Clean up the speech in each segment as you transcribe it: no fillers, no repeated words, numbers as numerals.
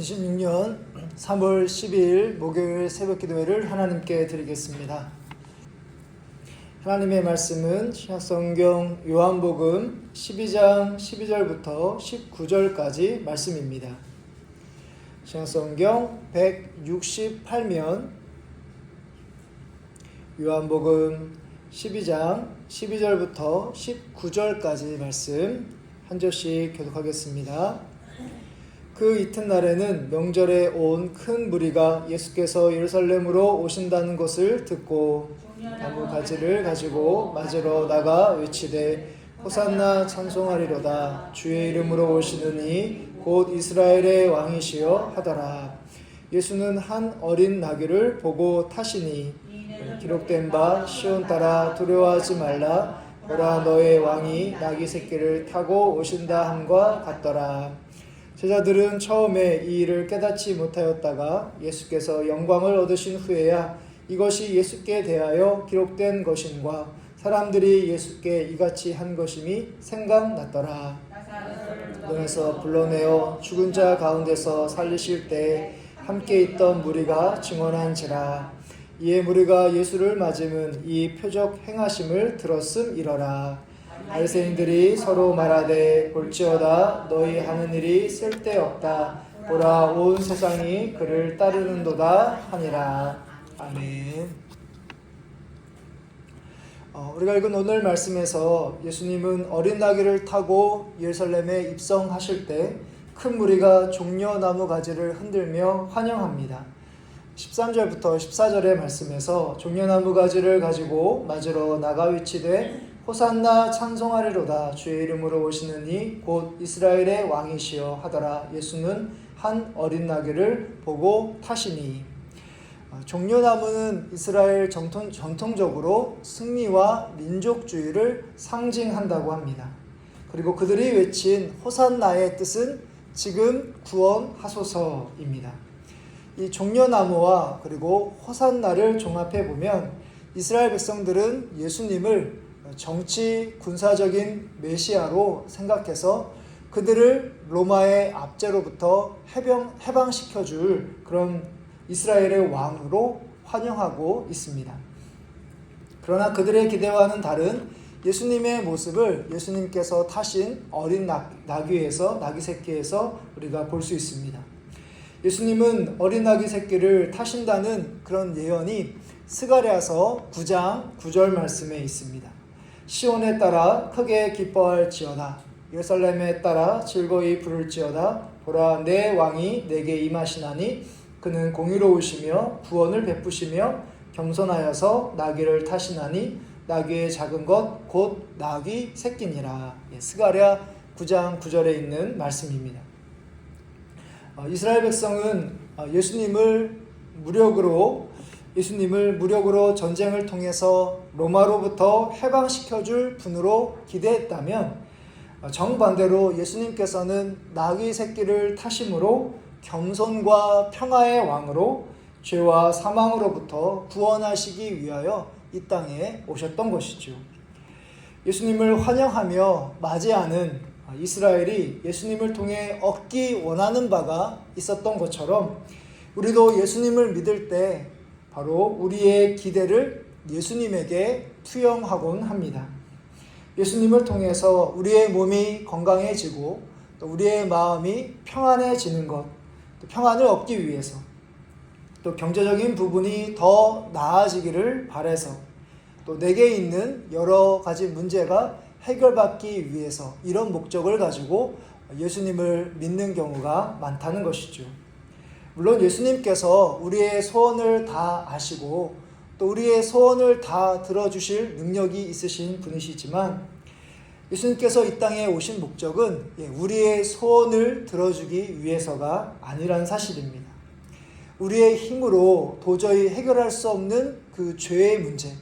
2026년 3월 12일 목요일 새벽 기도회를 하나님께 드리겠습니다. 하나님의 말씀은 신약성경 요한복음 12장 12절부터 19절까지 말씀입니다. 신약성경 168면 요한복음 12장 12절부터 19절까지 말씀 한 절씩 교독하겠습니다. 그 이튿날에는 명절에 온 큰 무리가 예수께서 예루살렘으로 오신다는 것을 듣고 나무 가지를 가지고 맞으러 나가 외치되 호산나 찬송하리로다. 주의 이름으로 오시는 이 곧 이스라엘의 왕이시여 하더라. 예수는 한 어린 나귀를 보고 타시니 기록된 바 시온 따라 두려워하지 말라. 보라 너의 왕이 나귀 새끼를 타고 오신다 함과 같더라. 제자들은 처음에 이 일을 깨닫지 못하였다가 예수께서 영광을 얻으신 후에야 이것이 예수께 대하여 기록된 것임과 사람들이 예수께 이같이 한 것임이 생각났더라. 동에서 불러내어 죽은 자 가운데서 살리실 때 함께 있던 무리가 증언한지라. 이에 무리가 예수를 맞음은 이 표적 행하심을 들었음이러라. 바리새인들이 서로 말하되 볼지어다 너희 하는 일이 쓸데없다. 보라 온 세상이 그를 따르는도다 하니라. 아멘. 우리가 읽은 오늘 말씀에서 예수님은 어린 나귀를 타고 예루살렘에 입성하실 때 큰 무리가 종려나무 가지를 흔들며 환영합니다. 13절부터 14절의 말씀에서 종려나무 가지를 가지고 맞으러 나가 외치되 호산나 찬송하리로다. 주의 이름으로 오시는 이 곧 이스라엘의 왕이시여 하더라. 예수는 한 어린 나귀를 보고 타시니. 종려나무는 이스라엘 전통적으로 승리와 민족주의를 상징한다고 합니다. 그리고 그들이 외친 호산나의 뜻은 지금 구원하소서입니다. 이 종려나무와 그리고 호산나를 종합해 보면 이스라엘 백성들은 예수님을 정치 군사적인 메시아로 생각해서 그들을 로마의 압제로부터 해방시켜줄 그런 이스라엘의 왕으로 환영하고 있습니다. 그러나 그들의 기대와는 다른 예수님의 모습을 예수님께서 타신 어린 나귀 새끼에서 우리가 볼 수 있습니다. 예수님은 어린 나귀 새끼를 타신다는 그런 예언이 스가랴서 9장 9절 말씀에 있습니다. 시온에 따라 크게 기뻐할지어다. 예루살렘에 따라 즐거이 부를지어다. 보라 내 왕이 내게 임하시나니 그는 공의로우시며 구원을 베푸시며 겸손하여서 나귀를 타시나니 나귀의 작은 것 곧 나귀 새끼니라. 스가랴 9장 9절에 있는 말씀입니다. 이스라엘 백성은 예수님을 무력으로 전쟁을 통해서 로마로부터 해방시켜줄 분으로 기대했다면 정반대로 예수님께서는 나귀 새끼를 타심으로 겸손과 평화의 왕으로 죄와 사망으로부터 구원하시기 위하여 이 땅에 오셨던 것이죠. 예수님을 환영하며 맞이하는 이스라엘이 예수님을 통해 얻기 원하는 바가 있었던 것처럼 우리도 예수님을 믿을 때 바로 우리의 기대를 예수님에게 투영하곤 합니다. 예수님을 통해서 우리의 몸이 건강해지고 또 우리의 마음이 평안해지는 것, 또 평안을 얻기 위해서 또 경제적인 부분이 더 나아지기를 바라서 또 내게 있는 여러 가지 문제가 해결받기 위해서 이런 목적을 가지고 예수님을 믿는 경우가 많다는 것이죠. 물론 예수님께서 우리의 소원을 다 아시고 또 우리의 소원을 다 들어주실 능력이 있으신 분이시지만 예수님께서 이 땅에 오신 목적은 우리의 소원을 들어주기 위해서가 아니란 사실입니다. 우리의 힘으로 도저히 해결할 수 없는 그 죄의 문제,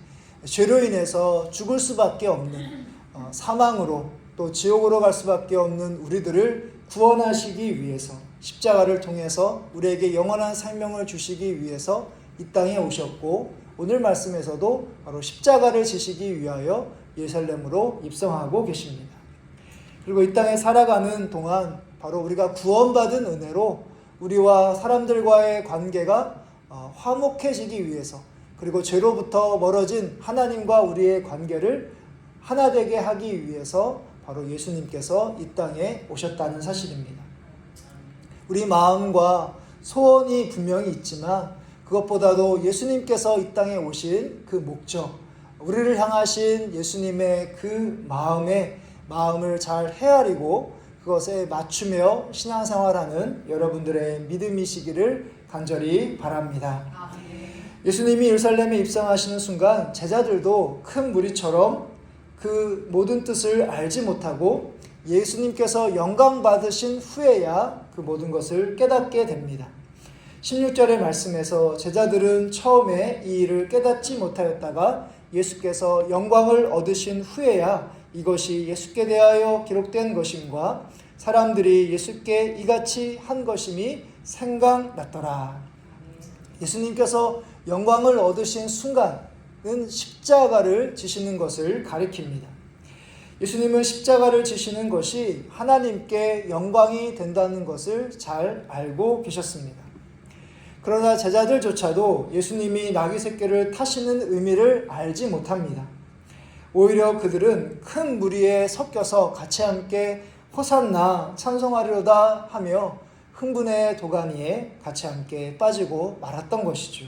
죄로 인해서 죽을 수밖에 없는 사망으로 또 지옥으로 갈 수밖에 없는 우리들을 구원하시기 위해서 십자가를 통해서 우리에게 영원한 생명을 주시기 위해서 이 땅에 오셨고 오늘 말씀에서도 바로 십자가를 지시기 위하여 예루살렘으로 입성하고 계십니다. 그리고 이 땅에 살아가는 동안 바로 우리가 구원받은 은혜로 우리와 사람들과의 관계가 화목해지기 위해서, 그리고 죄로부터 멀어진 하나님과 우리의 관계를 하나 되게 하기 위해서 바로 예수님께서 이 땅에 오셨다는 사실입니다. 우리 마음과 소원이 분명히 있지만 그것보다도 예수님께서 이 땅에 오신 그 목적, 우리를 향하신 예수님의 그 마음을 잘 헤아리고 그것에 맞추며 신앙생활하는 여러분들의 믿음이시기를 간절히 바랍니다. 예수님이 예루살렘에 입성하시는 순간 제자들도 큰 무리처럼 그 모든 뜻을 알지 못하고 예수님께서 영광 받으신 후에야 그 모든 것을 깨닫게 됩니다. 16절의 말씀에서 제자들은 처음에 이 일을 깨닫지 못하였다가 예수께서 영광을 얻으신 후에야 이것이 예수께 대하여 기록된 것임과 사람들이 예수께 이같이 한 것임이 생각났더라. 예수님께서 영광을 얻으신 순간은 십자가를 지시는 것을 가리킵니다. 예수님은 십자가를 지시는 것이 하나님께 영광이 된다는 것을 잘 알고 계셨습니다. 그러나 제자들조차도 예수님이 나귀 새끼를 타시는 의미를 알지 못합니다. 오히려 그들은 큰 무리에 섞여서 같이 함께 호산나 찬송하리로다 하며 흥분의 도가니에 같이 함께 빠지고 말았던 것이죠.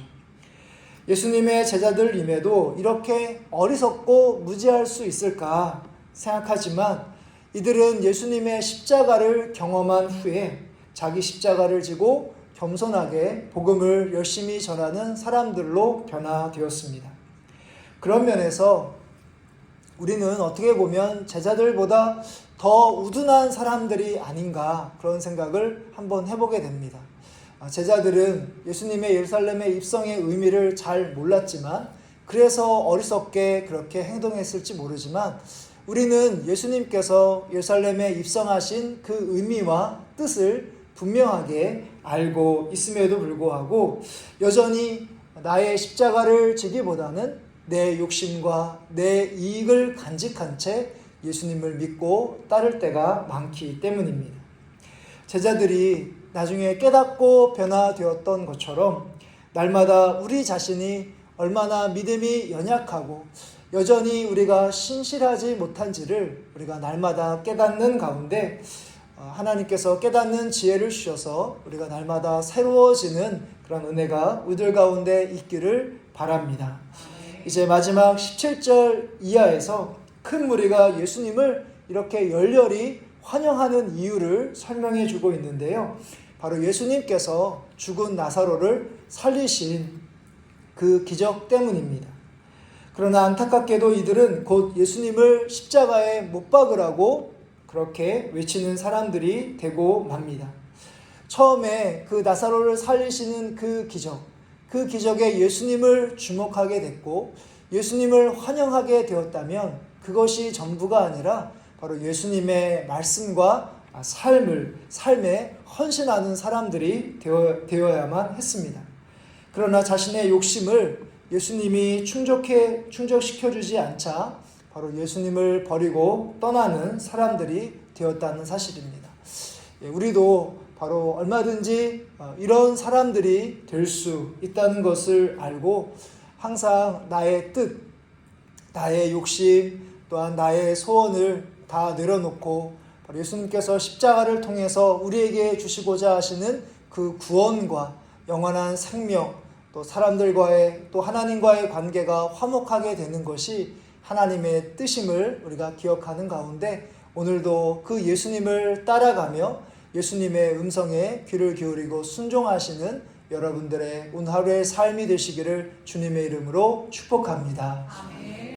예수님의 제자들임에도 이렇게 어리석고 무지할 수 있을까 생각하지만 이들은 예수님의 십자가를 경험한 후에 자기 십자가를 지고 겸손하게 복음을 열심히 전하는 사람들로 변화되었습니다. 그런 면에서 우리는 어떻게 보면 제자들보다 더 우둔한 사람들이 아닌가 그런 생각을 한번 해보게 됩니다. 제자들은 예수님의 예루살렘의 입성의 의미를 잘 몰랐지만 그래서 어리석게 그렇게 행동했을지 모르지만 우리는 예수님께서 예루살렘에 입성하신 그 의미와 뜻을 분명하게 알고 있음에도 불구하고 여전히 나의 십자가를 지기보다는 내 욕심과 내 이익을 간직한 채 예수님을 믿고 따를 때가 많기 때문입니다. 제자들이 나중에 깨닫고 변화되었던 것처럼 날마다 우리 자신이 얼마나 믿음이 연약하고 여전히 우리가 신실하지 못한지를 우리가 날마다 깨닫는 가운데 하나님께서 깨닫는 지혜를 주셔서 우리가 날마다 새로워지는 그런 은혜가 우리들 가운데 있기를 바랍니다. 이제 마지막 17절 이하에서 큰 무리가 예수님을 이렇게 열렬히 환영하는 이유를 설명해 주고 있는데요. 바로 예수님께서 죽은 나사로를 살리신 그 기적 때문입니다. 그러나 안타깝게도 이들은 곧 예수님을 십자가에 못 박으라고 그렇게 외치는 사람들이 되고 맙니다. 처음에 그 나사로를 살리시는 그 기적에 예수님을 주목하게 됐고 예수님을 환영하게 되었다면 그것이 전부가 아니라 바로 예수님의 말씀과 삶에 헌신하는 사람들이 되어야만 했습니다. 그러나 자신의 욕심을 예수님이 충족시켜주지 않자 바로 예수님을 버리고 떠나는 사람들이 되었다는 사실입니다. 우리도 바로 얼마든지 이런 사람들이 될 수 있다는 것을 알고 항상 나의 뜻, 나의 욕심, 또한 나의 소원을 다 내려놓고 바로 예수님께서 십자가를 통해서 우리에게 주시고자 하시는 그 구원과 영원한 생명, 또 사람들과의 또 하나님과의 관계가 화목하게 되는 것이 하나님의 뜻임을 우리가 기억하는 가운데 오늘도 그 예수님을 따라가며 예수님의 음성에 귀를 기울이고 순종하시는 여러분들의 오늘 하루의 삶이 되시기를 주님의 이름으로 축복합니다. 아멘.